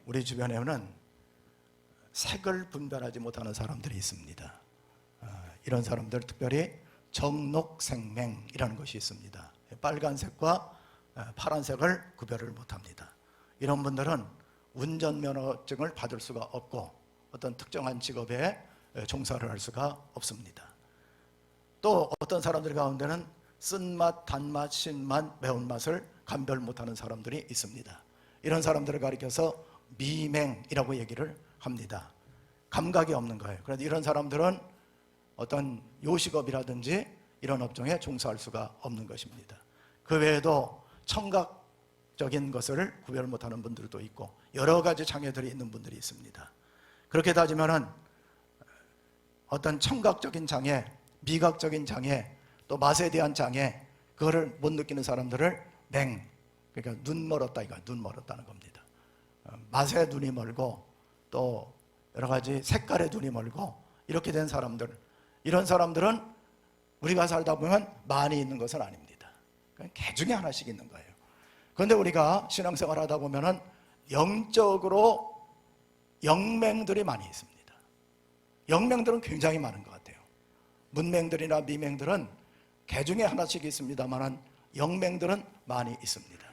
우리 주변에는 색을 분별하지 못하는 사람들이 있습니다. 이런 사람들 특별히 정록생맹이라는 것이 있습니다. 빨간색과 파란색을 구별을 못합니다. 이런 분들은 운전면허증을 받을 수가 없고 어떤 특정한 직업에 종사를 할 수가 없습니다. 또 어떤 사람들 가운데는 쓴맛, 단맛, 신맛, 매운맛을 감별 못하는 사람들이 있습니다. 이런 사람들을 가리켜서 미맹이라고 얘기를 합니다. 감각이 없는 거예요. 그런데 이런 사람들은 어떤 요식업이라든지 이런 업종에 종사할 수가 없는 것입니다. 그 외에도 청각적인 것을 구별 못하는 분들도 있고 여러 가지 장애들이 있는 분들이 있습니다. 그렇게 따지면은 어떤 청각적인 장애, 미각적인 장애, 또 맛에 대한 장애, 그거를 못 느끼는 사람들을 맹, 그러니까 눈 멀었다, 이거 눈 멀었다는 겁니다. 맛에 눈이 멀고 또 여러 가지 색깔에 눈이 멀고 이렇게 된 사람들, 이런 사람들은 우리가 살다 보면 많이 있는 것은 아닙니다. 그냥 개 중에 하나씩 있는 거예요. 그런데 우리가 신앙생활 하다 보면은 영적으로 영맹들이 많이 있습니다. 영맹들은 굉장히 많은 것 같아요. 문맹들이나 미맹들은 개 중에 하나씩 있습니다만 영맹들은 많이 있습니다.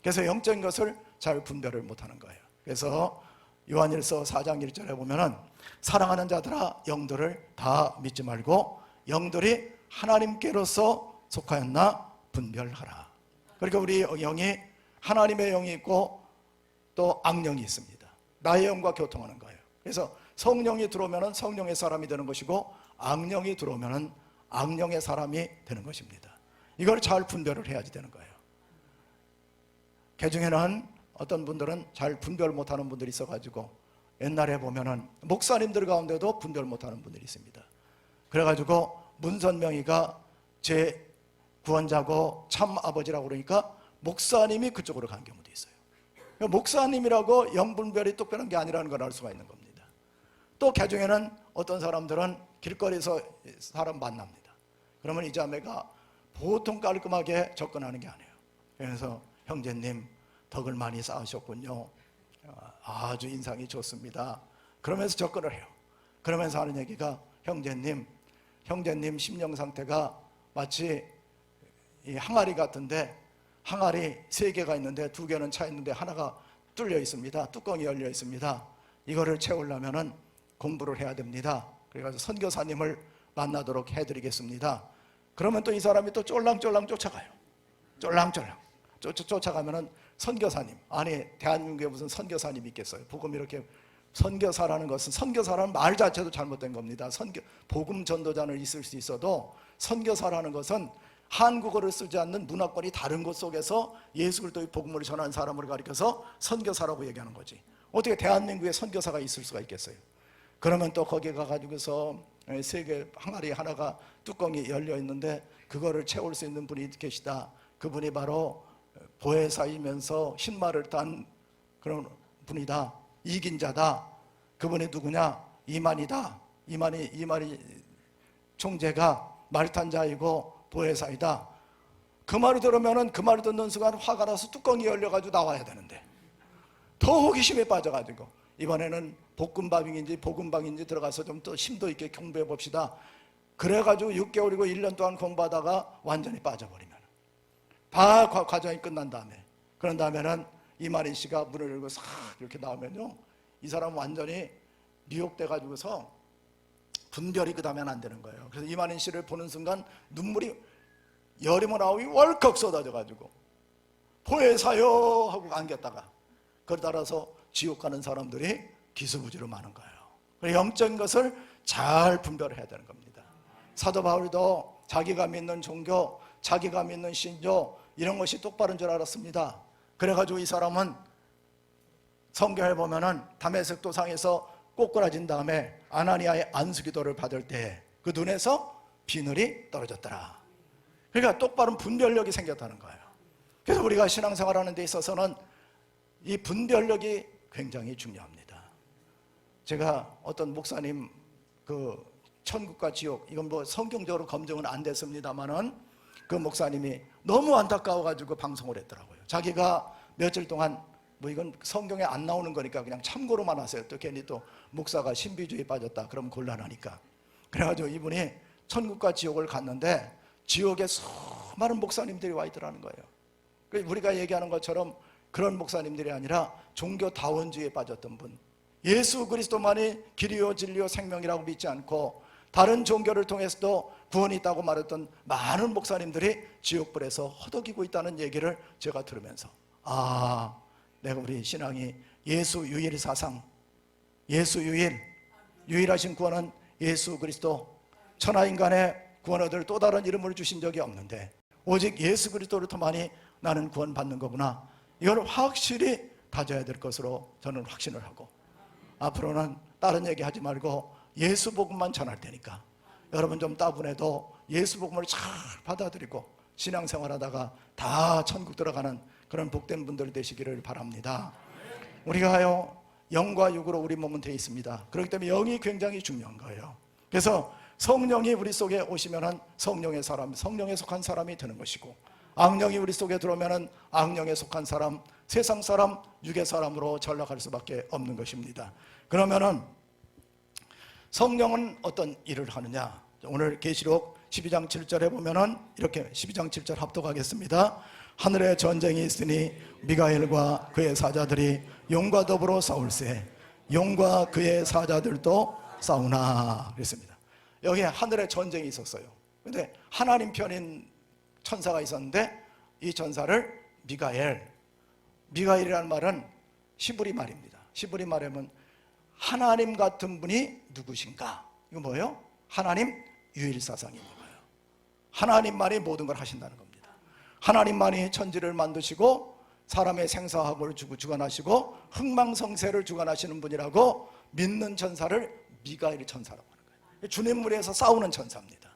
그래서 영적인 것을 잘 분별을 못하는 거예요. 그래서 요한일서 4장 1절에 보면은 사랑하는 자들아 영들을 다 믿지 말고 영들이 하나님께로서 속하였나 분별하라. 그러니까 우리 영이 하나님의 영이 있고 또 악령이 있습니다. 나의 영과 교통하는 거예요. 그래서 성령이 들어오면 성령의 사람이 되는 것이고 악령이 들어오면 악령의 사람이 되는 것입니다. 이걸 잘 분별을 해야지 되는 거예요. 그 중에는 어떤 분들은 잘 분별 못하는 분들이 있어가지고 옛날에 보면은 목사님들 가운데도 분별 못하는 분들이 있습니다. 그래가지고 문선명이가 제 구원자고 참 아버지라고 그러니까 목사님이 그쪽으로 간 경우도 있어요. 목사님이라고 영분별이 똑똑한 게 아니라는 걸 알 수가 있는 겁니다. 또 개중에는 어떤 사람들은 길거리에서 사람 만납니다. 그러면 이 자매가 보통 깔끔하게 접근하는 게 아니에요. 그래서 형제님 덕을 많이 쌓으셨군요. 아주 인상이 좋습니다. 그러면서 접근을 해요. 그러면서 하는 얘기가 형제님 심령 상태가 마치 이 항아리 같은데 항아리 3개가 있는데 2개는 차 있는데 하나가 뚫려 있습니다. 뚜껑이 열려 있습니다. 이거를 채우려면은 공부를 해야 됩니다. 그래가지고 선교사님을 만나도록 해드리겠습니다. 그러면 또 이 사람이 또 쫄랑쫄랑 쫓아가요. 쫄랑쫄랑 쫓아가면은 선교사님, 아니 대한민국에 무슨 선교사님이 있겠어요. 복음 이렇게 선교사라는 것은, 선교사라는 말 자체도 잘못된 겁니다. 복음 전도자는 있을 수 있어도 선교사라는 것은 한국어를 쓰지 않는 문화권이 다른 곳 속에서 예수 그리스도의 복음을 전하는 사람을 가리켜서 선교사라고 얘기하는 거지. 어떻게 대한민국에 선교사가 있을 수가 있겠어요. 그러면 또 거기 가가지고서 3개 항아리 하나가 뚜껑이 열려 있는데 그거를 채울 수 있는 분이 계시다. 그분이 바로 보혜사이면서 흰말을 딴 그런 분이다. 이긴 자다. 그분이 누구냐? 이만이다. 이만희 총재가 말 탄 자이고 보혜사이다. 그 말을 들으면은 그 말을 듣는 순간 화가 나서 뚜껑이 열려가지고 나와야 되는데 더 호기심에 빠져가지고 이번에는 볶음밥인지 볶음방인지 들어가서 좀 더 심도 있게 공부해 봅시다. 그래가지고 6개월이고 1년 동안 공부하다가 완전히 빠져버리면 다 과정이 끝난 다음에, 그런 다음에는 이만희 씨가 문을 열고 싹 이렇게 나오면요, 이 사람 완전히 미혹돼 가지고서 분별이 그 다음엔 안 되는 거예요. 그래서 이만희 씨를 보는 순간 눈물이 여리모 나오기 월컥 쏟아져 가지고 보혜사요 하고 안겼다가 그걸 따라서 지옥 가는 사람들이 기수부지로 많은 거예요. 그래서 영적인 것을 잘 분별을 해야 되는 겁니다. 사도 바울도 자기가 믿는 종교, 자기가 믿는 신조 이런 것이 똑바른 줄 알았습니다. 그래가지고 이 사람은 성경에 보면은 다메섹 도상에서 꼬꾸라진 다음에 아나니아의 안수기도를 받을 때 그 눈에서 비늘이 떨어졌더라. 그러니까 똑바른 분별력이 생겼다는 거예요. 그래서 우리가 신앙생활하는 데 있어서는 이 분별력이 굉장히 중요합니다. 제가 어떤 목사님 그 천국과 지옥, 이건 뭐 성경적으로 검증은 안 됐습니다만은 그 목사님이 너무 안타까워가지고 방송을 했더라고요. 자기가 며칠 동안 뭐 이건 성경에 안 나오는 거니까 그냥 참고로만 하세요. 또 괜히 또 목사가 신비주의에 빠졌다 그러면 곤란하니까. 그래가지고 이분이 천국과 지옥을 갔는데 지옥에 수많은 목사님들이 와 있더라는 거예요. 우리가 얘기하는 것처럼 그런 목사님들이 아니라 종교다원주의에 빠졌던 분, 예수 그리스도만이 길이요 진리요 생명이라고 믿지 않고 다른 종교를 통해서도 구원이 있다고 말했던 많은 목사님들이 지옥불에서 허덕이고 있다는 얘기를 제가 들으면서, 아, 내가 우리 신앙이 예수 유일 사상, 예수 유일하신 구원은 예수 그리스도, 천하인간의 구원 얻을 또 다른 이름을 주신 적이 없는데 오직 예수 그리스도로부터만이 나는 구원받는 거구나, 이걸 확실히 가져야 될 것으로 저는 확신을 하고, 앞으로는 다른 얘기 하지 말고 예수 복음만 전할 테니까 여러분 좀 따분해도 예수 복음을 잘 받아들이고 신앙생활하다가 다 천국 들어가는 그런 복된 분들 되시기를 바랍니다. 우리가요, 영과 육으로 우리 몸은 되어 있습니다. 그렇기 때문에 영이 굉장히 중요한 거예요. 그래서 성령이 우리 속에 오시면은 성령의 사람, 성령에 속한 사람이 되는 것이고, 악령이 우리 속에 들어오면은 악령에 속한 사람, 세상 사람, 육의 사람으로 전락할 수밖에 없는 것입니다. 그러면은 성령은 어떤 일을 하느냐? 오늘 계시록 12장 7절에 보면은 이렇게 12장 7절 합독하겠습니다. 하늘에 전쟁이 있으니 미가엘과 그의 사자들이 용과 더불어 싸울세 용과 그의 사자들도 싸우나 그랬습니다. 여기에 하늘에 전쟁이 있었어요. 근데 하나님 편인 천사가 있었는데 이 천사를 미가엘이라는 말은 시브리 말입니다. 시브리 말이면 하나님 같은 분이 누구신가? 이거 뭐예요? 하나님 유일사상인 거예요. 하나님만이 모든 걸 하신다는 겁니다. 하나님만이 천지를 만드시고 사람의 생사학을 주관하시고 흥망성쇠를 주관하시는 분이라고 믿는 천사를 미가엘 천사라고 하는 거예요. 주님무리에서 싸우는 천사입니다.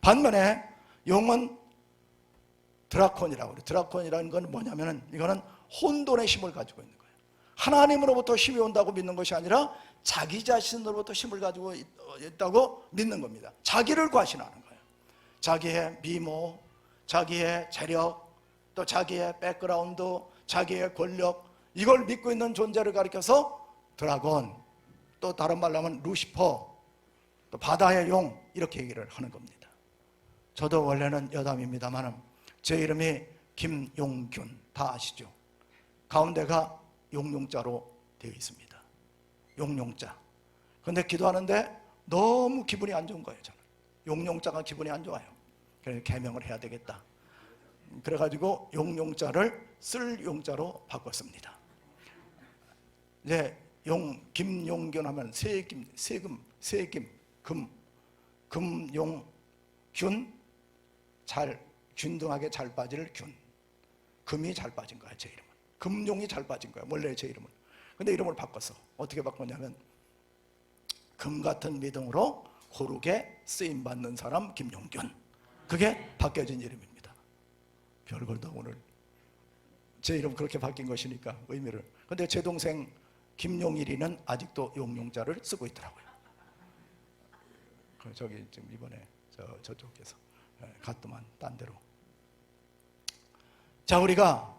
반면에 용은 드라콘이라고 그래요. 드라콘이라는 건 뭐냐면은 이거는 혼돈의 힘을 가지고 있는 거예요. 하나님으로부터 힘이 온다고 믿는 것이 아니라 자기 자신으로부터 힘을 가지고 있다고 믿는 겁니다. 자기를 과신하는 거예요. 자기의 미모, 자기의 재력, 또 자기의 백그라운드, 자기의 권력, 이걸 믿고 있는 존재를 가리켜서 드라곤, 또 다른 말로 하면 루시퍼, 또 바다의 용, 이렇게 얘기를 하는 겁니다. 저도 원래는 여담입니다만 제 이름이 김용균, 다 아시죠? 가운데가 용용자로 되어 있습니다. 용용자. 그런데 기도하는데 너무 기분이 안 좋은 거예요. 저는 용용자가 기분이 안 좋아요. 그래서 개명을 해야 되겠다. 그래가지고 용용자를 쓸 용자로 바꿨습니다. 이제 김용균 하면 금용균, 균등하게 잘 빠질 균. 금이 잘 빠진 거야, 제 이름은. 금용이 잘 빠진 거야, 원래 제 이름은. 근데 이름을 바꿨어. 어떻게 바꿨냐면 금 같은 믿음으로 고르게 쓰임받는 사람 김용균. 그게 바뀌어진 이름입니다. 별걸 다 오늘 제 이름 그렇게 바뀐 것이니까 의미를. 근데 제 동생 김용일이는 아직도 용용자를 쓰고 있더라고요. 저기 지금 이번에 저쪽에서 갔더만 딴 데로. 자, 우리가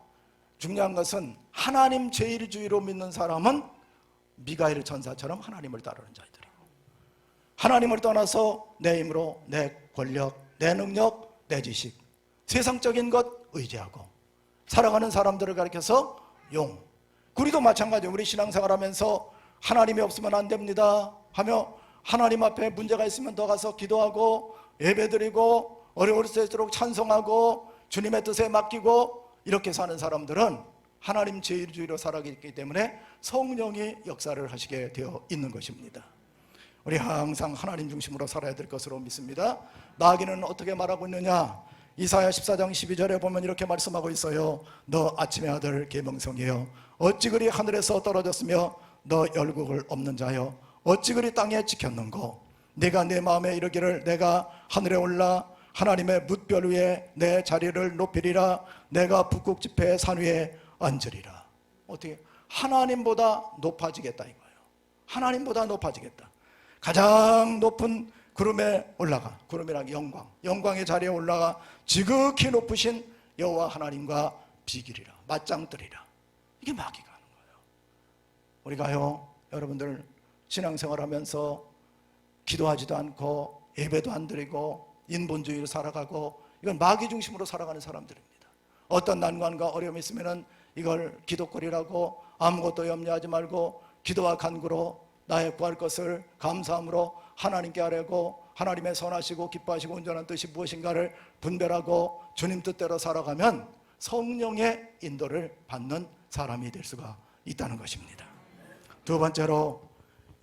중요한 것은 하나님 제일주의로 믿는 사람은 미가엘 천사처럼 하나님을 따르는 자들이고, 하나님을 떠나서 내 힘으로, 내 권력, 내 능력, 내 지식, 세상적인 것 의지하고 살아가는 사람들을 가리켜서 용. 우리도 마찬가지예요. 우리 신앙생활하면서 하나님이 없으면 안 됩니다 하며 하나님 앞에 문제가 있으면 더 가서 기도하고 예배드리고 어려울 때일수록 찬송하고 주님의 뜻에 맡기고 이렇게 사는 사람들은 하나님 제일주의로 살아가기 때문에 성령이 역사를 하시게 되어 있는 것입니다. 우리 항상 하나님 중심으로 살아야 될 것으로 믿습니다. 마귀는 어떻게 말하고 있느냐? 이사야 14장 12절에 보면 이렇게 말씀하고 있어요. 너 아침의 아들 계명성이여, 어찌 그리 하늘에서 떨어졌으며 너 열국을 없는 자여, 어찌 그리 땅에 지켰는고? 네가 내 마음에 이르기를 내가 하늘에 올라 하나님의 뭇별 위에 내 자리를 높이리라. 내가 북극 지폐의 산 위에 앉으리라. 어떻게? 하나님보다 높아지겠다 이거예요. 하나님보다 높아지겠다. 가장 높은 구름에 올라가, 구름이란 영광의 자리에 올라가 지극히 높으신 여호와 하나님과 비기리라, 맞짱 뜨리라. 이게 마귀가 하는 거예요. 우리가요, 여러분들 신앙생활하면서 기도하지도 않고 예배도 안 드리고 인본주의로 살아가고, 이건 마귀 중심으로 살아가는 사람들입니다. 어떤 난관과 어려움이 있으면은 이걸 기도거리라고 아무것도 염려하지 말고 기도와 간구로 나의 구할 것을 감사함으로 하나님께 아뢰고, 하나님의 선하시고 기뻐하시고 온전한 뜻이 무엇인가를 분별하고 주님 뜻대로 살아가면 성령의 인도를 받는 사람이 될 수가 있다는 것입니다. 두 번째로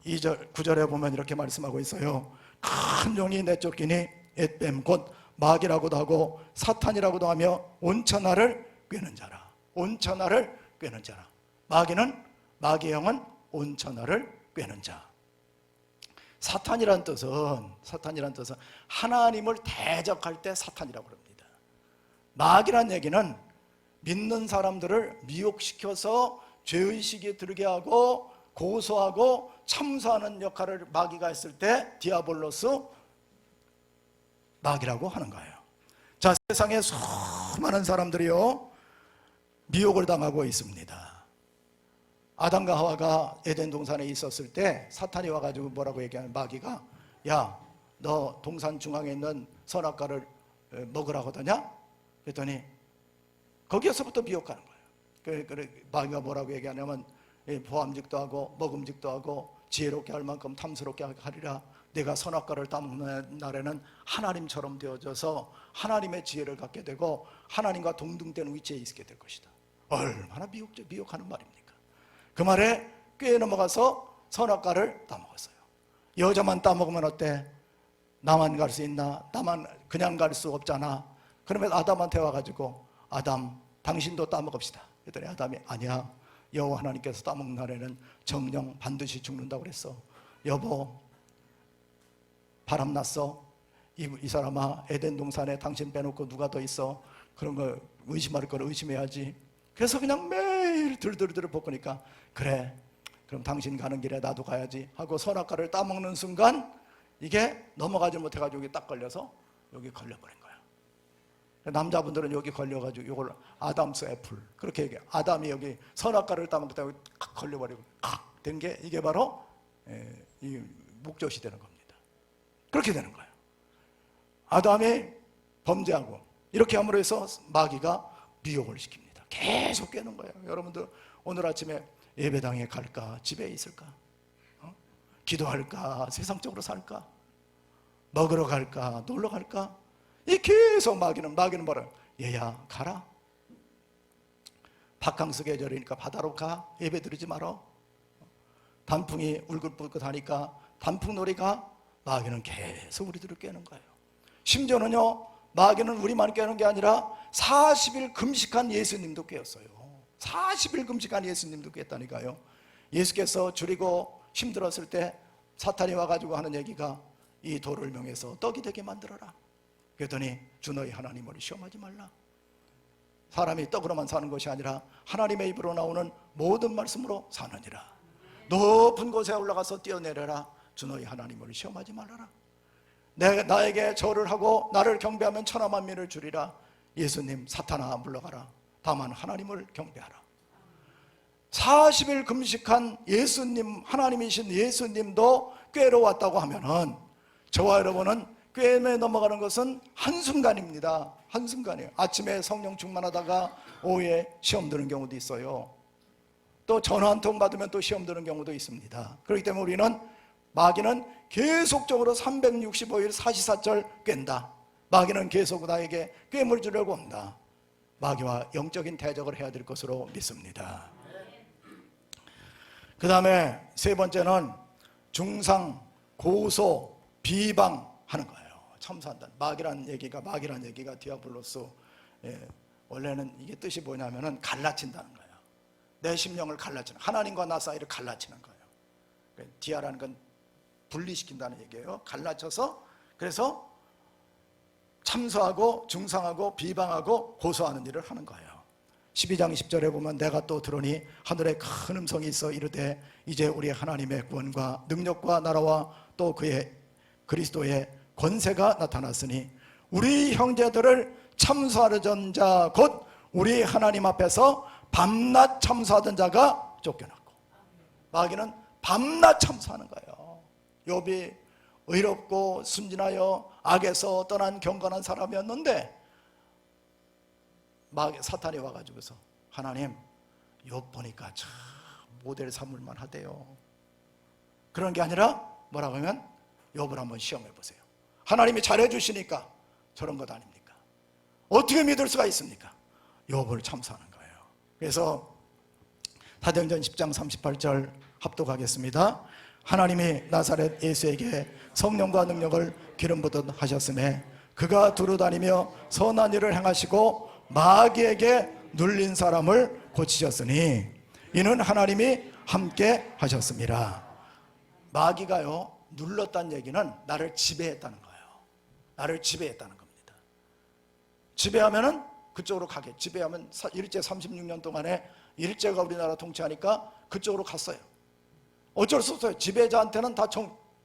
2절, 9절에 보면 이렇게 말씀하고 있어요. 큰 용이 내쫓기니 엣뱀 곧 마귀라고도 하고 사탄이라고도 하며 온천하를 꿰는 자라. 온천하를 꿰는 자라. 마귀의 영은 온천하를 꿰는 자. 사탄이란 뜻은 하나님을 대적할 때 사탄이라고 합니다. 마귀란 얘기는 믿는 사람들을 미혹시켜서 죄의식이 들게 하고 고소하고 참소하는 역할을 마귀가 했을 때 디아볼로스, 마귀라고 하는 거예요. 자, 세상에 수많은 사람들이요 미혹을 당하고 있습니다. 아담과 하와가 에덴 동산에 있었을 때 사탄이 와가지고 뭐라고 얘기하면, 마귀가 야, 너 동산 중앙에 있는 선악과를 먹으라고 하더냐? 그랬더니 거기에서부터 미혹하는 거예요. 그래, 마귀가 뭐라고 얘기하냐면 보암직도 하고 먹음직도 하고 지혜롭게 할 만큼 탐스럽게 하리라. 내가 선악과를 따먹는 날에는 하나님처럼 되어져서 하나님의 지혜를 갖게 되고 하나님과 동등된 위치에 있게 될 것이다. 얼마나 미혹하는 말입니까? 그 말에 꽤 넘어가서 선악과를 따먹었어요. 여자만 따먹으면 어때? 나만 갈 수 있나? 나만 그냥 갈 수 없잖아. 그러면 아담한테 와가지고 아담, 당신도 따먹읍시다. 그랬더니 아담이 아니야, 여호와 하나님께서 따먹는 날에는 정령 반드시 죽는다고 그랬어. 여보, 바람났어. 이 사람아, 에덴 동산에 당신 빼놓고 누가 더 있어? 그런 거 의심할 걸 의심해야지. 그래서 그냥 매일 들들들 볶으니까 그래, 그럼 당신 가는 길에 나도 가야지 하고 선악과를 따먹는 순간 이게 넘어가지 못해가지고 여기 딱 걸려서 여기 걸려버린 거야. 남자분들은 여기 걸려가지고 이걸 아담스 애플 그렇게 얘기해. 아담이 여기 선악과를 따먹다가 걸려버리고 칵 된 게 이게 바로 이 목젖이 되는 겁니다. 그렇게 되는 거예요. 아담이 범죄하고 이렇게 함으로 해서 마귀가 미혹을 시킵니다. 계속 깨는 거예요. 여러분들 오늘 아침에 예배당에 갈까? 집에 있을까? 기도할까? 세상적으로 살까? 먹으러 갈까? 놀러 갈까? 이 계속 마귀는 뭐라? 얘야 가라. 바캉스 계절이니까 바다로 가. 예배 드리지 말어. 단풍이 울긋불긋 하니까 단풍놀이가. 마귀는 계속 우리들을 깨는 거예요. 심지어는요, 마귀는 우리만 깨는 게 아니라 40일 금식한 예수님도 깨었어요. 40일 금식한 예수님도 깼다니까요. 예수께서 줄이고 힘들었을 때 사탄이 와가지고 하는 얘기가 이 돌을 명해서 떡이 되게 만들어라. 그랬더니 주 너희 하나님을 시험하지 말라. 사람이 떡으로만 사는 것이 아니라 하나님의 입으로 나오는 모든 말씀으로 사느니라. 높은 곳에 올라가서 뛰어내려라. 주 너희 하나님을 시험하지 말아라. 나에게 절을 하고 나를 경배하면 천하 만민을 주리라. 예수님, 사탄아 물러가라. 다만 하나님을 경배하라. 40일 금식한 예수님, 하나님이신 예수님도 꾀로 왔다고 하면은 저와 여러분은 꾀에 넘어가는 것은 한순간입니다. 한순간이에요. 아침에 성령 충만하다가 오후에 시험 드는 경우도 있어요. 또 전화 한 통 받으면 또 시험 드는 경우도 있습니다. 그렇기 때문에 우리는, 마귀는 계속적으로 365일 사시사철 깬다. 마귀는 계속 나에게 꾀물 주려고 한다. 마귀와 영적인 대적을 해야 될 것으로 믿습니다. 그 다음에 세 번째는 중상, 고소, 비방하는 거예요. 참소한다. 마귀란 얘기가 디아블로스, 원래는 이게 뜻이 뭐냐면은 갈라친다는 거예요. 내 심령을 갈라치는, 하나님과 나 사이를 갈라치는 거예요. 디아라는 건 분리시킨다는 얘기예요. 갈라쳐서, 그래서 참소하고 중상하고 비방하고 고소하는 일을 하는 거예요. 12장 10절에 보면 내가 또 들으니 하늘에 큰 음성이 있어 이르되 이제 우리 하나님의 구원과 능력과 나라와 또 그의 그리스도의 권세가 나타났으니 우리 형제들을 참소하던 자 곧 우리 하나님 앞에서 밤낮 참소하던 자가 쫓겨났고. 마귀는 밤낮 참수하는 거예요. 욥이 의롭고 순진하여 악에서 떠난 경건한 사람이었는데 사탄이 와가지고서 하나님 욥 보니까 참 모델 삼을만 하대요. 그런 게 아니라 뭐라고 하면 욥을 한번 시험해 보세요. 하나님이 잘해주시니까 저런 것 아닙니까? 어떻게 믿을 수가 있습니까? 욥을 참수하는 거예요. 그래서 사도행전 10장 38절 합독하겠습니다. 하나님이 나사렛 예수에게 성령과 능력을 기름 부듯 하셨음에 그가 두루다니며 선한 일을 행하시고 마귀에게 눌린 사람을 고치셨으니 이는 하나님이 함께 하셨습니다. 마귀가요 눌렀다는 얘기는 나를 지배했다는 거예요. 나를 지배했다는 겁니다. 지배하면은 그쪽으로 가게. 지배하면 일제 36년 동안에 일제가 우리나라 통치하니까 그쪽으로 갔어요. 어쩔 수 없어요. 지배자한테는 다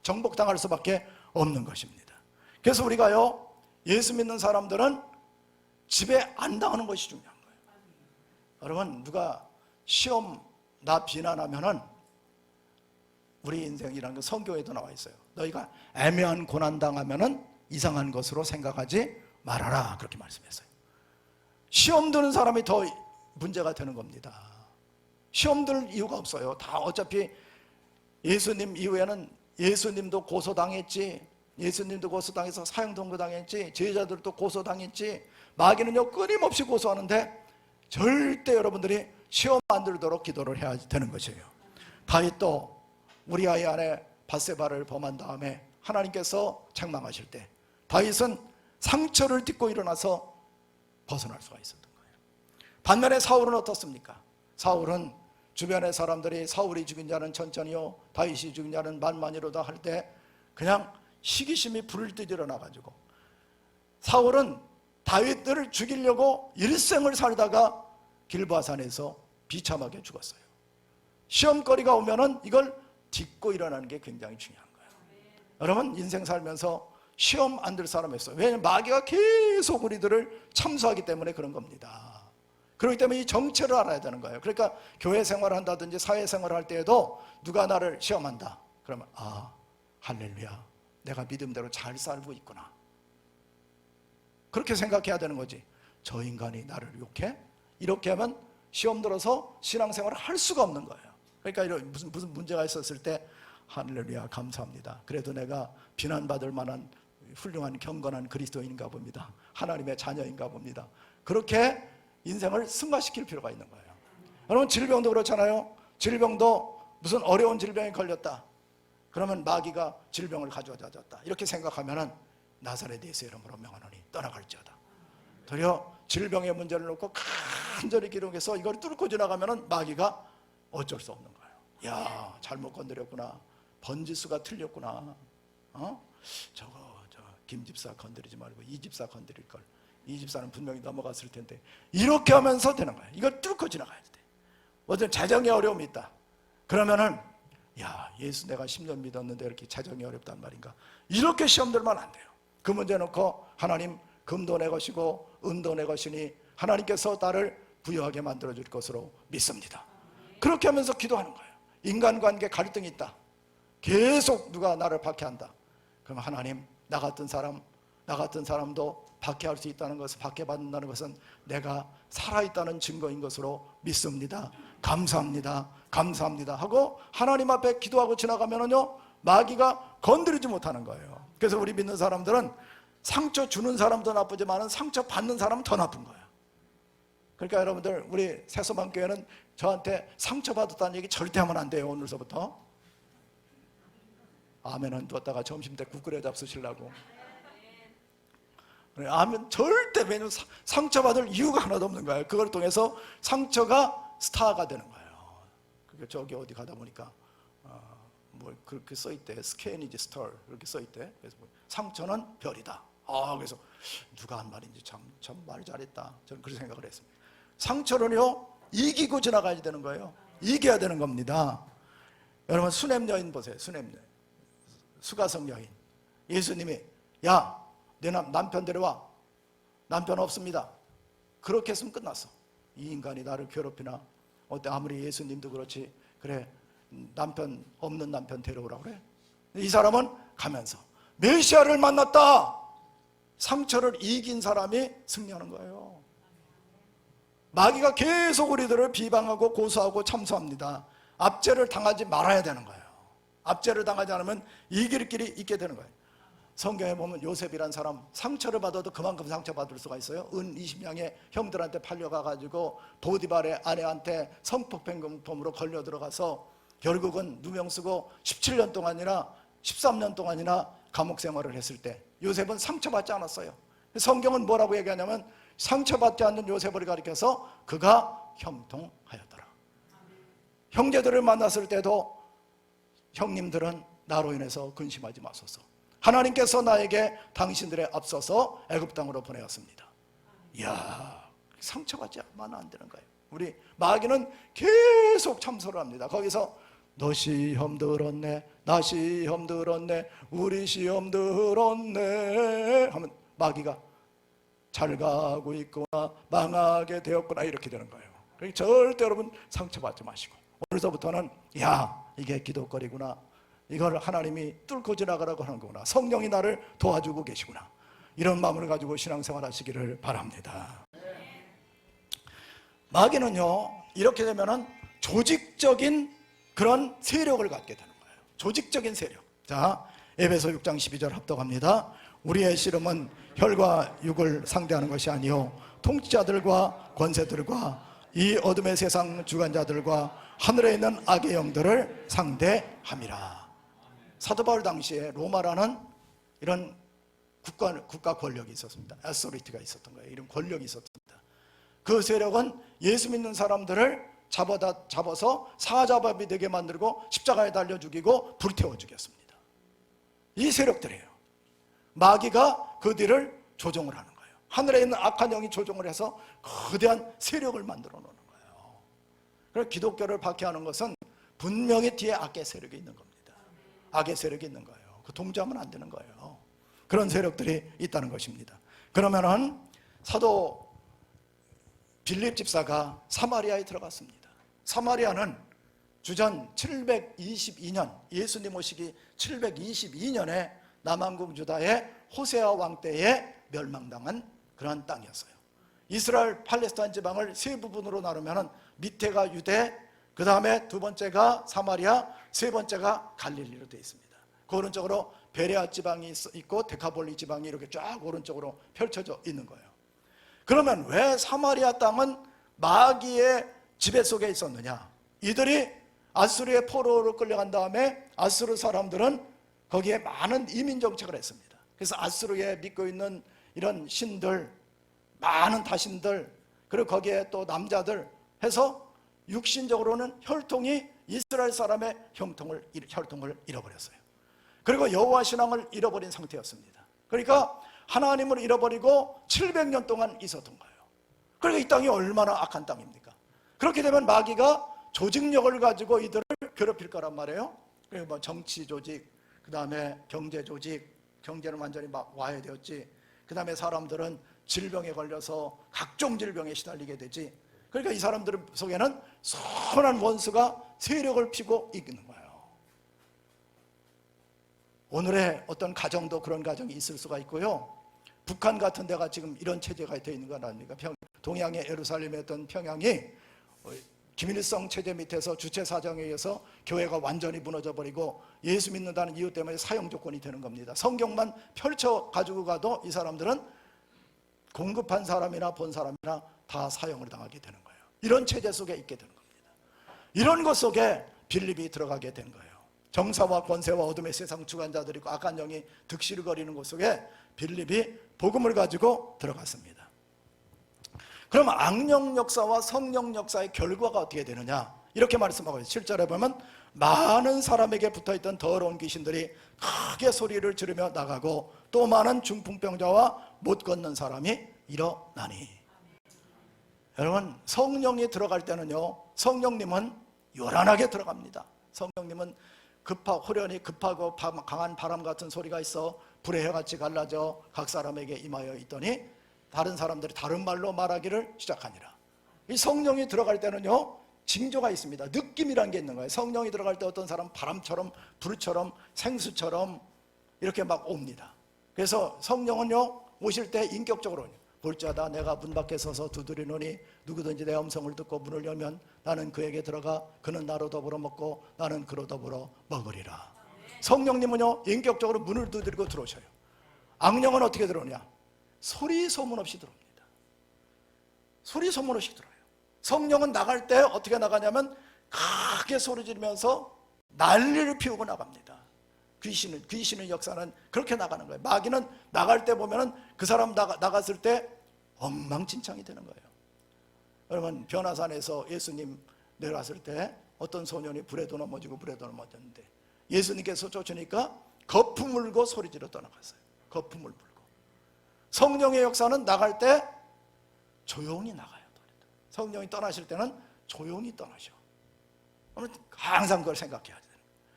정복당할 수밖에 없는 것입니다. 그래서 우리가요 예수 믿는 사람들은 지배 안 당하는 것이 중요한 거예요. 여러분 누가 시험 나 비난하면은 우리 인생이라는 건 성경에도 나와 있어요. 너희가 애매한 고난 당하면은 이상한 것으로 생각하지 말아라 그렇게 말씀했어요. 시험 드는 사람이 더 문제가 되는 겁니다. 시험 들 이유가 없어요. 다 어차피 예수님 이후에는 예수님도 고소당했지, 예수님도 고소당해서 사형선고 당했지, 제자들도 고소당했지. 마귀는요 끊임없이 고소하는데 절대 여러분들이 시험 안 들도록 기도를 해야 되는 것이에요. 다윗도 우리아의 아내 밧세바를 범한 다음에 하나님께서 책망하실 때 다윗은 상처를 딛고 일어나서 벗어날 수가 있었던 거예요. 반면에 사울은 어떻습니까? 사울은 주변의 사람들이 사울이 죽인 자는 천천히요 다윗이 죽인 자는 만만이로다 할 때 그냥 시기심이 불을 듯 일어나가지고 사울은 다윗들을 죽이려고 일생을 살다가 길보아산에서 비참하게 죽었어요. 시험거리가 오면은 이걸 딛고 일어나는 게 굉장히 중요한 거예요. 여러분 인생 살면서 시험 안 들 사람이 없어요. 왜냐하면 마귀가 계속 우리들을 참수하기 때문에 그런 겁니다. 그렇기 때문에 이 정체를 알아야 되는 거예요. 그러니까 교회 생활을 한다든지 사회생활을 할 때에도 누가 나를 시험한다 그러면 아 할렐루야 내가 믿음대로 잘 살고 있구나 그렇게 생각해야 되는 거지. 저 인간이 나를 욕해? 이렇게 하면 시험 들어서 신앙생활을 할 수가 없는 거예요. 그러니까 이런 무슨 문제가 있었을 때 할렐루야 감사합니다. 그래도 내가 비난받을 만한 훌륭한 경건한 그리스도인인가 봅니다. 하나님의 자녀인가 봅니다. 그렇게 인생을 승화시킬 필요가 있는 거예요. 여러분 질병도 그렇잖아요. 질병도 무슨 어려운 질병에 걸렸다 그러면 마귀가 질병을 가져다줬다 이렇게 생각하면은 나사렛 예수의 이름으로 명하노니 떠나갈지어다. 도리어 질병의 문제를 놓고 간절히 기록해서 이걸 뚫고 지나가면은 마귀가 어쩔 수 없는 거예요. 야 잘못 건드렸구나. 번지수가 틀렸구나. 저 김 집사 건드리지 말고 이 집사 건드릴 걸. 이 집사는 분명히 넘어갔을 텐데 이렇게 하면서 되는 거예요. 이걸 뚫고 지나가야 돼. 어떤 재정에 어려움이 있다 그러면은 야 예수 내가 10년 믿었는데 이렇게 재정이 어렵단 말인가 이렇게 시험 들면 안 돼요. 그 문제 놓고 하나님 금도 내 것이고 은도 내 것이니 하나님께서 나를 부유하게 만들어 줄 것으로 믿습니다. 그렇게 하면서 기도하는 거예요. 인간관계 갈등이 있다 계속 누가 나를 박해한다 그럼 하나님 나 같은 사람도 박해할 수 있다는 것을 박해받는다는 것은 내가 살아있다는 증거인 것으로 믿습니다. 감사합니다. 감사합니다 하고 하나님 앞에 기도하고 지나가면은요 마귀가 건드리지 못하는 거예요. 그래서 우리 믿는 사람들은 상처 주는 사람도 나쁘지만 상처 받는 사람은 더 나쁜 거예요. 그러니까 여러분들 우리 새소방교회는 저한테 상처받았다는 얘기 절대 하면 안 돼요. 오늘서부터 아멘은 뒀다가 점심때 국 끓여 잡수시려고 아멘 절대. 왜냐면 상처받을 이유가 하나도 없는 거예요. 그걸 통해서 상처가 스타가 되는 거예요. 그게 저기 어디 가다 보니까 뭐 그렇게 써있대. 스캔 이즈 스타 이렇게 써있대. 그래서 상처는 별이다. 그래서 누가 한 말인지 참 말 잘했다. 저는 그렇게 생각을 했습니다. 상처는요 이기고 지나가야 되는 거예요. 이겨야 되는 겁니다. 여러분 수냄 여인 보세요. 수냄 여인 수가성 여인 예수님이 야 내 남편 데려와. 남편 없습니다. 그렇게 했으면 끝났어. 이 인간이 나를 괴롭히나. 어때 아무리 예수님도 그렇지. 그래 남편 없는 남편 데려오라고 그래. 이 사람은 가면서 메시아를 만났다. 상처를 이긴 사람이 승리하는 거예요. 마귀가 계속 우리들을 비방하고 고소하고 참소합니다. 압제를 당하지 말아야 되는 거예요. 압제를 당하지 않으면 이길 길이 있게 되는 거예요. 성경에 보면 요셉이란 사람 상처를 받아도 그만큼 상처받을 수가 있어요. 은 20냥에 형들한테 팔려가가지고 보디발의 아내한테 성폭행범으로 걸려 들어가서 결국은 누명 쓰고 17년 동안이나 13년 동안이나 감옥 생활을 했을 때 요셉은 상처받지 않았어요. 성경은 뭐라고 얘기하냐면 상처받지 않는 요셉을 가리켜서 그가 형통하였더라. 형제들을 만났을 때도 형님들은 나로 인해서 근심하지 마소서. 하나님께서 나에게 당신들의 앞서서 애굽 땅으로 보내었습니다. 이야, 상처받지만 안 되는 거예요. 우리 마귀는 계속 참소를 합니다. 거기서 너 시험 들었네, 나 시험 들었네, 우리 시험 들었네 하면 마귀가 잘 가고 있구나, 망하게 되었구나 이렇게 되는 거예요. 그러니까 절대 여러분 상처받지 마시고 오늘서부터는 야, 이게 기도거리구나, 이걸 하나님이 뚫고 지나가라고 하는 거구나, 성령이 나를 도와주고 계시구나, 이런 마음을 가지고 신앙생활 하시기를 바랍니다. 마귀는요, 이렇게 되면은 조직적인 그런 세력을 갖게 되는 거예요. 조직적인 세력. 자, 에베소 6장 12절 합독합니다. 우리의 씨름은 혈과 육을 상대하는 것이 아니요 통치자들과 권세들과 이 어둠의 세상 주관자들과 하늘에 있는 악의 영들을 상대함이라. 사도 바울 당시에 로마라는 이런 국가 권력이 있었습니다. 애소리티가 있었던 거예요. 이런 권력이 있었습니다. 그 세력은 예수 믿는 사람들을 잡아서 사자밥이 되게 만들고 십자가에 달려 죽이고 불태워 죽였습니다. 이 세력들이에요. 마귀가 그들을 조종을 하는 거예요. 하늘에 있는 악한 영이 조종을 해서 거대한 세력을 만들어 놓는 거예요. 그래서 기독교를 박해하는 것은 분명히 뒤에 악의 세력이 있는 겁니다. 악의 세력이 있는 거예요. 그 동조하면 안 되는 거예요. 그런 세력들이 있다는 것입니다. 그러면은 사도 빌립 집사가 사마리아에 들어갔습니다. 사마리아는 주전 722년, 예수님 오시기 722년에 남왕국 유다의 호세아 왕 때에 멸망당한 그런 땅이었어요. 이스라엘 팔레스타인 지방을 세 부분으로 나누면 밑에가 유대, 그 다음에 두 번째가 사마리아, 세 번째가 갈릴리로 되어 있습니다. 그 오른쪽으로 베레아 지방이 있고 데카볼리 지방이 이렇게 쫙 오른쪽으로 펼쳐져 있는 거예요. 그러면 왜 사마리아 땅은 마귀의 지배 속에 있었느냐? 이들이 아수르의 포로로 끌려간 다음에 아수르 사람들은 거기에 많은 이민 정책을 했습니다. 그래서 아수르에 믿고 있는 이런 신들, 많은 다신들, 그리고 거기에 또 남자들 해서 육신적으로는 혈통이 이스라엘 사람의 혈통을 잃어버렸어요. 그리고 여호와 신앙을 잃어버린 상태였습니다. 그러니까 하나님을 잃어버리고 700년 동안 있었던 거예요. 그러니까 이 땅이 얼마나 악한 땅입니까? 그렇게 되면 마귀가 조직력을 가지고 이들을 괴롭힐 거란 말이에요. 그리고 뭐 정치 조직, 그 다음에 경제 조직, 경제는 완전히 막 와야 되었지. 그 다음에 사람들은 질병에 걸려서 각종 질병에 시달리게 되지. 그러니까 이 사람들 속에는 선한 원수가 세력을 피고 있는 거예요. 오늘의 어떤 가정도 그런 가정이 있을 수가 있고요. 북한 같은 데가 지금 이런 체제가 되어 있는 건 아닙니까? 동양의 예루살렘의 어떤 평양이 김일성 체제 밑에서 주체 사정에 의해서 교회가 완전히 무너져 버리고 예수 믿는다는 이유 때문에 사형 조건이 되는 겁니다. 성경만 펼쳐 가지고 가도 이 사람들은 공급한 사람이나 본 사람이나 다 사형을 당하게 되는 거예요. 이런 체제 속에 있게 되는 겁니다. 이런 것 속에 빌립이 들어가게 된 거예요. 정사와 권세와 어둠의 세상 주관자들이고 악한 영이 득실거리는 곳 속에 빌립이 복음을 가지고 들어갔습니다. 그럼 악령 역사와 성령 역사의 결과가 어떻게 되느냐? 이렇게 말씀하고 있어요. 7절에 보면 많은 사람에게 붙어있던 더러운 귀신들이 크게 소리를 지르며 나가고 또 많은 중풍병자와 못 걷는 사람이 일어나니. 여러분, 성령이 들어갈 때는요, 성령님은 요란하게 들어갑니다. 성령님은 호련히 급하고 강한 바람 같은 소리가 있어 불의 해같이 갈라져 각 사람에게 임하여 있더니 다른 사람들이 다른 말로 말하기를 시작하니라. 이 성령이 들어갈 때는요, 징조가 있습니다. 느낌이란 게 있는 거예요. 성령이 들어갈 때 어떤 사람 바람처럼 불처럼 생수처럼 이렇게 막 옵니다. 그래서 성령은요 오실 때 인격적으로 볼지어다 내가 문 밖에 서서 두드리노니 누구든지 내 음성을 듣고 문을 열면 나는 그에게 들어가 그는 나로 더불어 먹고 나는 그로 더불어 먹으리라. 성령님은요 인격적으로 문을 두드리고 들어오셔요. 악령은 어떻게 들어오냐? 소리 소문 없이 들어옵니다. 소리 소문 없이 들어와요. 성령은 나갈 때 어떻게 나가냐면 크게 소리 지르면서 난리를 피우고 나갑니다. 귀신의 역사는 그렇게 나가는 거예요. 마귀는 나갈 때 보면은 그 사람 나갔을 때 엉망진창이 되는 거예요. 여러분 변화산에서 예수님 내려왔을 때 어떤 소년이 불에도 넘어지고 불에도 넘어졌는데 예수님께서 쫓으니까 거품 물고 소리 지르 떠나갔어요. 거품을 물고. 성령의 역사는 나갈 때 조용히 나가요. 성령이 떠나실 때는 조용히 떠나셔. 항상 그걸 생각해야 돼요.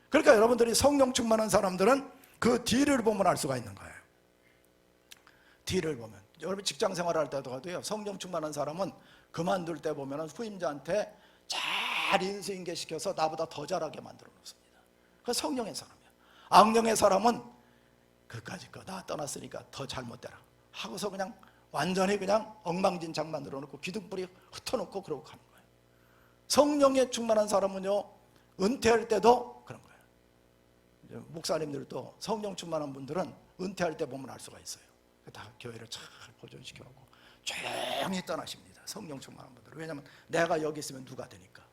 그러니까 여러분들이 성령 충만한 사람들은 그 뒤를 보면 알 수가 있는 거예요. 뒤를 보면 여러분 직장 생활할 때도 가도요 성령 충만한 사람은 그만둘 때 보면 후임자한테 잘 인수인계시켜서 나보다 더 잘하게 만들어 놓습니다. 그 성령의 사람이야. 악령의 사람은 그까짓 거 나 떠났으니까 더 잘못되라 하고서 그냥 완전히 그냥 엉망진창 만들어 놓고 기둥뿌리 흩어놓고 그러고 가는 거예요. 성령에 충만한 사람은요 은퇴할 때도 그런 거예요. 목사님들도 성령 충만한 분들은 은퇴할 때 보면 알 수가 있어요. 다 교회를 잘 보존시켜놓고 조용히 떠나십니다. 성령 충만한 분들은. 왜냐하면 내가 여기 있으면 누가 되니까.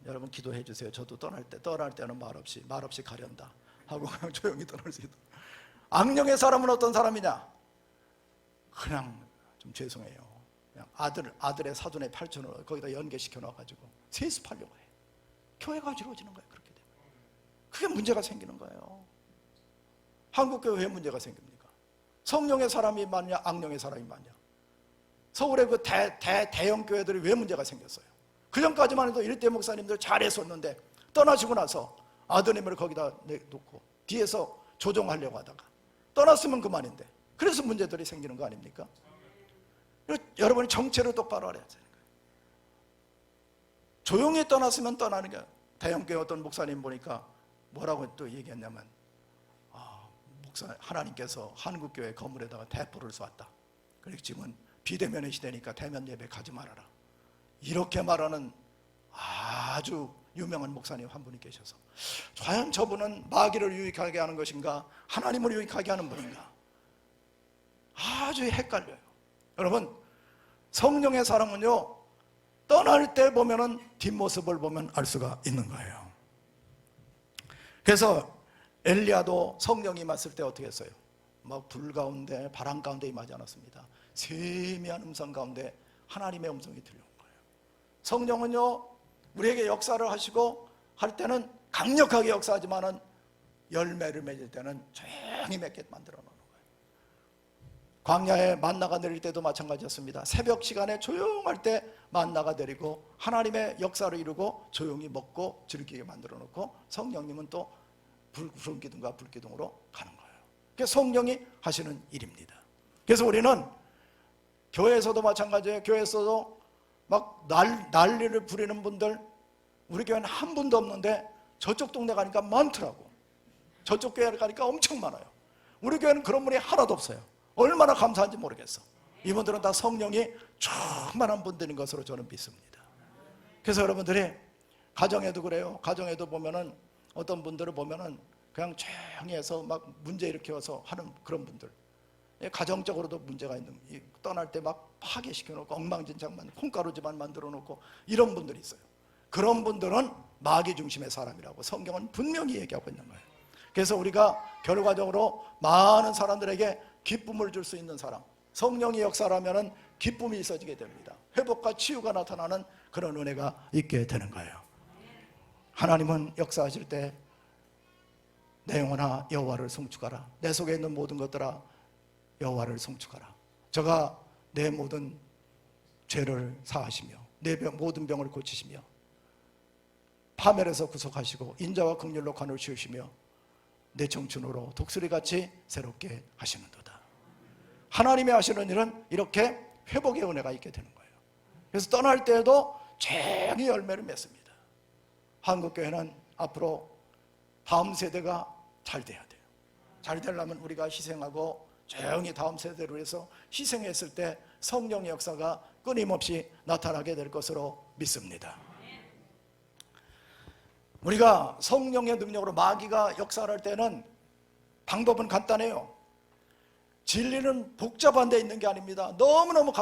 여러분 기도해 주세요. 저도 떠날 때는 말 없이 가련다 하고 그냥 조용히 떠날 수 있도록. 악령의 사람은 어떤 사람이냐? 그냥 좀 죄송해요. 그냥 아들의 사돈의 8천을 거기다 연계시켜 놔가지고 세습하려고 해. 교회가 어지러워지는 거예요. 그렇게 되면 그게 문제가 생기는 거예요. 한국교회 왜 문제가 생깁니까? 성령의 사람이 많냐 악령의 사람이 많냐? 서울의 그 대형 교회들이 왜 문제가 생겼어요? 그 전까지만 해도 일대 목사님들 잘했었는데 떠나시고 나서 아드님을 거기다 놓고 뒤에서 조종하려고 하다가 떠났으면 그만인데 그래서 문제들이 생기는 거 아닙니까? 여러분이 정체를 똑바로 알아야 되는 거예요. 조용히 떠났으면 떠나는 게 대형교회 어떤 목사님 보니까 뭐라고 또 얘기했냐면 하나님께서 한국교회 건물에다가 대포를 쏘았다. 그리고 지금은 비대면의 시대니까 대면 예배 가지 말아라. 이렇게 말하는 아주 유명한 목사님 한 분이 계셔서 과연 저분은 마귀를 유익하게 하는 것인가 하나님을 유익하게 하는 분인가 아주 헷갈려요. 여러분 성령의 사람은요 떠날 때 보면은 뒷모습을 보면 알 수가 있는 거예요. 그래서 엘리야도 성령이 임했을 때 어떻게 했어요? 막 불 가운데 바람 가운데 임하지 않았습니다. 세미한 음성 가운데 하나님의 음성이 들려온 거예요. 성령은요 우리에게 역사를 하시고 할 때는 강력하게 역사하지만은 열매를 맺을 때는 조용히 맺게 만들어 놓는 거예요. 광야에 만나가 내릴 때도 마찬가지였습니다. 새벽 시간에 조용할 때 만나가 내리고 하나님의 역사를 이루고 조용히 먹고 즐기게 만들어 놓고 성령님은 또 구름 기둥과 불 기둥으로 가는 거예요. 그게 성령이 하시는 일입니다. 그래서 우리는 교회에서도 마찬가지예요. 교회에서도 막 난리를 부리는 분들 우리 교회는 한 분도 없는데 저쪽 동네 가니까 많더라고. 저쪽 교회 가니까 엄청 많아요. 우리 교회는 그런 분이 하나도 없어요. 얼마나 감사한지 모르겠어. 이분들은 다 성령이 충만한 분들인 것으로 저는 믿습니다. 그래서 여러분들이 가정에도 그래요. 가정에도 보면은 어떤 분들을 보면은 그냥 조용히 해서 막 문제 일으켜서 하는 그런 분들, 가정적으로도 문제가 있는, 떠날 때 막 파괴시켜놓고 엉망진창만 콩가루지만 만들어 놓고 이런 분들이 있어요. 그런 분들은 마귀 중심의 사람이라고 성경은 분명히 얘기하고 있는 거예요. 그래서 우리가 결과적으로 많은 사람들에게 기쁨을 줄 수 있는 사람, 성령의 역사라면은 기쁨이 있어지게 됩니다. 회복과 치유가 나타나는 그런 은혜가 있게 되는 거예요. 하나님은 역사하실 때 내 영혼아 여호와를 송축하라. 내 속에 있는 모든 것들아 여호와를 송축하라. 저가 내 모든 죄를 사하시며 내 모든 병을 고치시며 파멸에서 구속하시고 인자와 긍휼로 관을 씌우시며 내 청춘으로 독수리같이 새롭게 하시는도다. 하나님이 하시는 일은 이렇게 회복의 은혜가 있게 되는 거예요. 그래서 떠날 때에도 조용히 열매를 맺습니다. 한국교회는 앞으로 다음 세대가 잘 돼야 돼요. 잘 되려면 우리가 희생하고 조용히 다음 세대를 위해서 희생했을 때 성령의 역사가 끊임없이 나타나게 될 것으로 믿습니다. 우리가 성령의 능력으로 마귀가 역사할 때는 방법은 간단해요. 진리는 복잡한 데 있는 게 아닙니다. 너무너무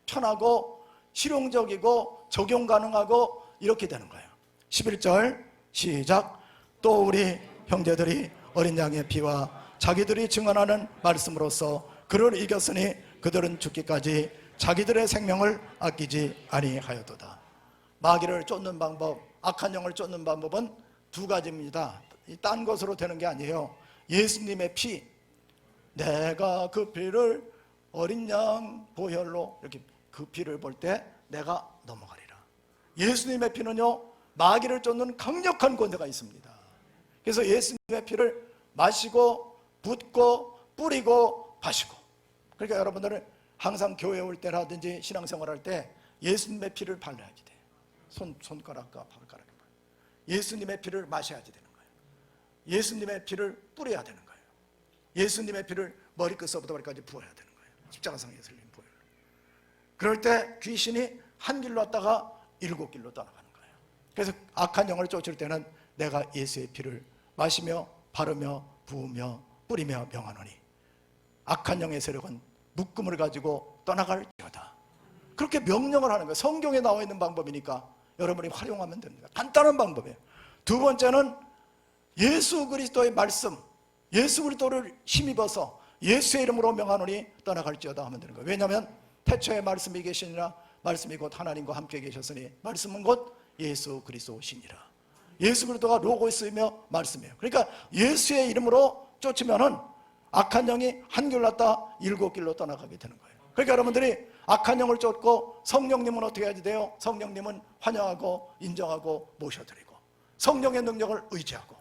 편하고 실용적이고 적용 가능하고 이렇게 되는 거예요. 11절 시작. 또 우리 형제들이 어린 양의 피와 자기들이 증언하는 말씀으로써 그를 이겼으니 그들은 죽기까지 자기들의 생명을 아끼지 아니하였도다. 마귀를 쫓는 방법, 악한 영을 쫓는 방법은 두 가지입니다. 딴 것으로 되는 게 아니에요. 예수님의 피, 내가 그 피를 어린 양 보혈로 이렇게 그 피를 볼 때 내가 넘어가리라. 예수님의 피는요, 마귀를 쫓는 강력한 권세가 있습니다. 그래서 예수님의 피를 마시고 붓고 뿌리고 바시고, 그러니까 여러분들은 항상 교회 올 때라든지 신앙생활 할 때 예수님의 피를 발라야지 돼. 손가락과 발가락에 예수님의 피를 마셔야지 되는 거예요. 예수님의 피를 뿌려야 되는 거예요. 예수님의 피를 머리끝서부터 머리까지 부어야 되는 거예요. 십자가상 예수님 보혈로. 그럴 때 귀신이 한 길로 왔다가 7길로 떠나가는 거예요. 그래서 악한 영을 쫓을 때는 내가 예수의 피를 마시며 바르며 부으며 뿌리며 명하노니 악한 영의 세력은 묶음을 가지고 떠나갈지어다. 그렇게 명령을 하는 거예요. 성경에 나와 있는 방법이니까 여러분이 활용하면 됩니다. 간단한 방법이에요. 두 번째는 예수 그리스도의 말씀, 예수 그리스도를 힘입어서 예수의 이름으로 명하노니 떠나갈지어다 하면 되는 거예요. 왜냐하면 태초에 말씀이 계시니라, 말씀이 곧 하나님과 함께 계셨으니 말씀은 곧 예수 그리스도시니라. 예수 그리스도가 로고스이며 말씀이에요. 그러니까 예수의 이름으로 쫓으면은 악한 영이 한 길 났다 7길로 떠나가게 되는 거예요. 그러니까 여러분들이 악한 영을 쫓고 성령님은 어떻게 해야지 돼요? 성령님은 환영하고 인정하고 모셔드리고 성령의 능력을 의지하고,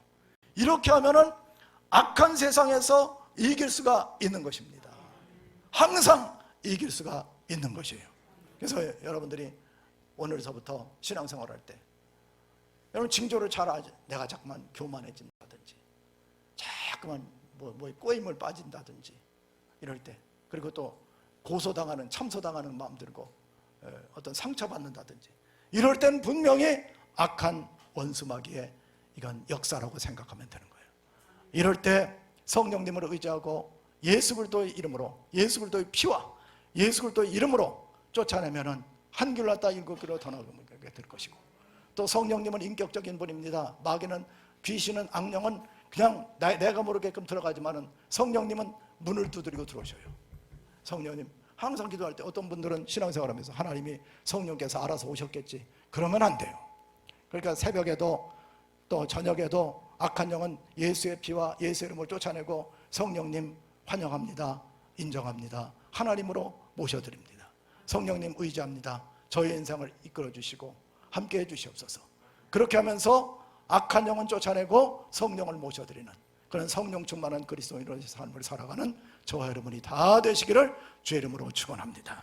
이렇게 하면은 악한 세상에서 이길 수가 있는 것입니다. 항상 이길 수가 있는 것이에요. 그래서 여러분들이 오늘서부터 신앙생활 할 때 여러분 징조를 잘 알죠. 내가 자꾸만 교만해진다든지 자꾸만 꼬임을 빠진다든지 이럴 때, 그리고 또 고소당하는 참소당하는 마음 들고 어떤 상처받는다든지 이럴 때는 분명히 악한 원수 마귀의 이건 역사라고 생각하면 되는 거예요. 이럴 때 성령님을 의지하고 예수 그리스도의 이름으로, 예수 그리스도의 피와 예수 그리스도의 이름으로 쫓아내면은 한 길로 왔다 7길로 더 나가게 될 것이고, 또 성령님은 인격적인 분입니다. 마귀는, 귀신은, 악령은 그냥 내가 모르게끔 들어가지만은 성령님은 문을 두드리고 들어오셔요. 성령님, 항상 기도할 때 어떤 분들은 신앙생활하면서 하나님이 성령께서 알아서 오셨겠지, 그러면 안 돼요. 그러니까 새벽에도 또 저녁에도 악한 영은 예수의 피와 예수의 이름을 쫓아내고 성령님 환영합니다, 인정합니다, 하나님으로 모셔드립니다, 성령님 의지합니다, 저의 인생을 이끌어 주시고 함께 해 주시옵소서. 그렇게 하면서 악한 영은 쫓아내고 성령을 모셔드리는 그런 성령 충만한 그리스도인의 삶을 살아가는 저와 여러분이 다 되시기를 주의 이름으로 축원합니다.